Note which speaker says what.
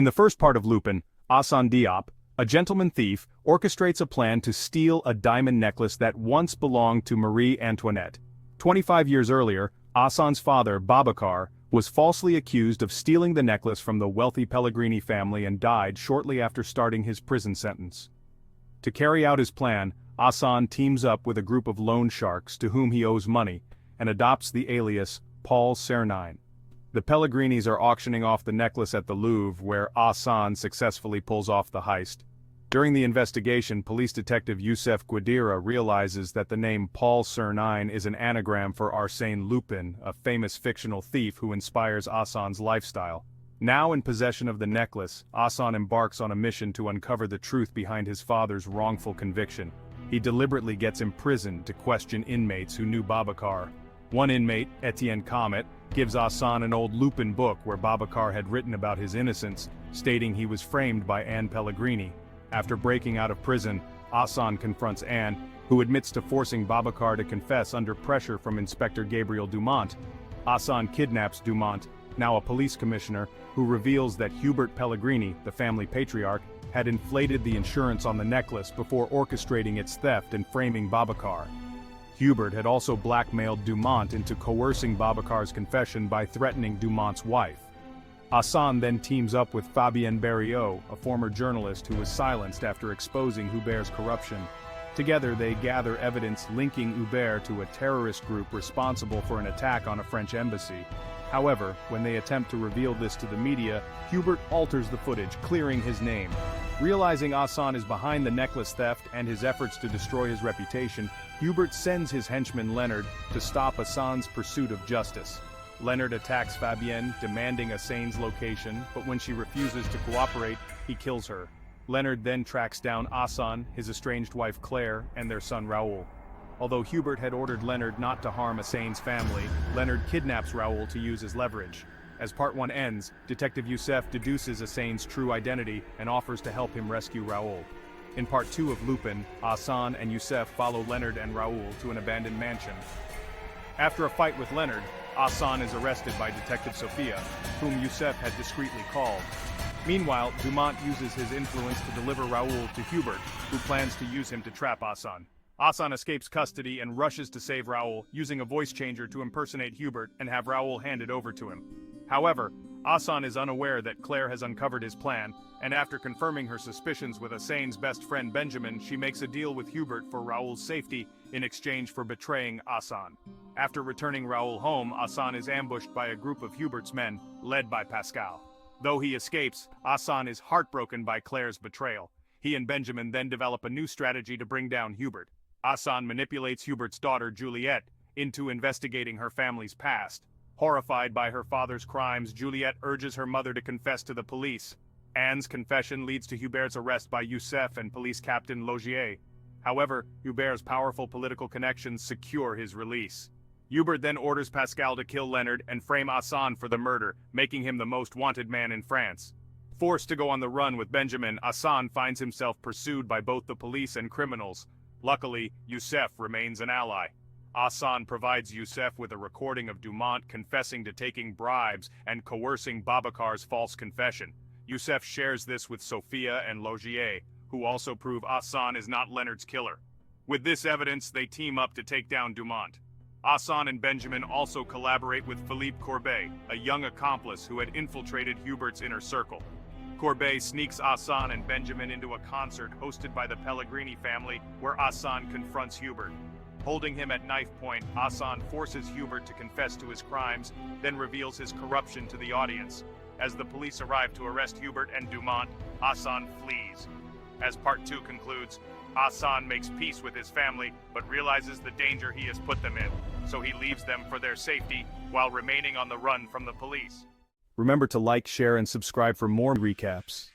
Speaker 1: In the first part of Lupin, Assane Diop, a gentleman thief, orchestrates a plan to steal a diamond necklace that once belonged to Marie Antoinette. 25 years earlier, Assane's father, Babacar, was falsely accused of stealing the necklace from the wealthy Pellegrini family and died shortly after starting his prison sentence. To carry out his plan, Assane teams up with a group of loan sharks to whom he owes money, and adopts the alias Paul Cernine. The Pellegrinis are auctioning off the necklace at the Louvre, where Assane successfully pulls off the heist. During the investigation, police detective Youssef Guidira realizes that the name Paul Cernine is an anagram for Arsène Lupin, a famous fictional thief who inspires Assane's lifestyle. Now in possession of the necklace, Assane embarks on a mission to uncover the truth behind his father's wrongful conviction. He deliberately gets imprisoned to question inmates who knew Babacar. One inmate, Etienne Comet, gives Assane an old Lupin book where Babacar had written about his innocence, stating he was framed by Anne Pellegrini. After breaking out of prison, Assane confronts Anne, who admits to forcing Babacar to confess under pressure from Inspector Gabriel Dumont. Assane kidnaps Dumont, now a police commissioner, who reveals that Hubert Pellegrini, the family patriarch, had inflated the insurance on the necklace before orchestrating its theft and framing Babacar. Hubert had also blackmailed Dumont into coercing Babacar's confession by threatening Dumont's wife. Assane then teams up with Fabien Barriot, a former journalist who was silenced after exposing Hubert's corruption. Together they gather evidence linking Hubert to a terrorist group responsible for an attack on a French embassy. However, when they attempt to reveal this to the media, Hubert alters the footage, clearing his name. Realizing Assane is behind the necklace theft and his efforts to destroy his reputation, Hubert sends his henchman Leonard to stop Assane's pursuit of justice. Leonard attacks Fabienne, demanding Assane's location, but when she refuses to cooperate, he kills her. Leonard then tracks down Assane, his estranged wife Claire, and their son Raoul. Although Hubert had ordered Leonard not to harm Assane's family, Leonard kidnaps Raoul to use as leverage. As Part 1 ends, Detective Youssef deduces Assane's true identity and offers to help him rescue Raoul. In Part 2 of Lupin, Assane and Youssef follow Leonard and Raoul to an abandoned mansion. After a fight with Leonard, Assane is arrested by Detective Sophia, whom Youssef had discreetly called. Meanwhile, Dumont uses his influence to deliver Raoul to Hubert, who plans to use him to trap Assane. Assane escapes custody and rushes to save Raoul, using a voice changer to impersonate Hubert and have Raoul handed over to him. However, Assane is unaware that Claire has uncovered his plan, and after confirming her suspicions with Assane's best friend Benjamin, she makes a deal with Hubert for Raoul's safety in exchange for betraying Assane. After returning Raoul home, Assane is ambushed by a group of Hubert's men, led by Pascal. Though he escapes, Assane is heartbroken by Claire's betrayal. He and Benjamin then develop a new strategy to bring down Hubert. Assane manipulates Hubert's daughter, Juliette, into investigating her family's past. Horrified by her father's crimes, Juliette urges her mother to confess to the police. Anne's confession leads to Hubert's arrest by Youssef and police captain Logier. However, Hubert's powerful political connections secure his release. Hubert then orders Pascal to kill Leonard and frame Assane for the murder, making him the most wanted man in France. Forced to go on the run with Benjamin, Assane finds himself pursued by both the police and criminals. Luckily, Youssef remains an ally. Assane provides Youssef with a recording of Dumont confessing to taking bribes and coercing Babacar's false confession. Youssef shares this with Sophia and Logier, who also prove Assane is not Leonard's killer. With this evidence, they team up to take down Dumont. Assane and Benjamin also collaborate with Philippe Courbet, a young accomplice who had infiltrated Hubert's inner circle. Courbet sneaks Assane and Benjamin into a concert hosted by the Pellegrini family, where Assane confronts Hubert. Holding him at knife point, Assane forces Hubert to confess to his crimes, then reveals his corruption to the audience. As the police arrive to arrest Hubert and Dumont, Assane flees. As Part 2 concludes, Assane makes peace with his family, but realizes the danger he has put them in, so he leaves them for their safety, while remaining on the run from the police. Remember to like, share, and subscribe for more recaps.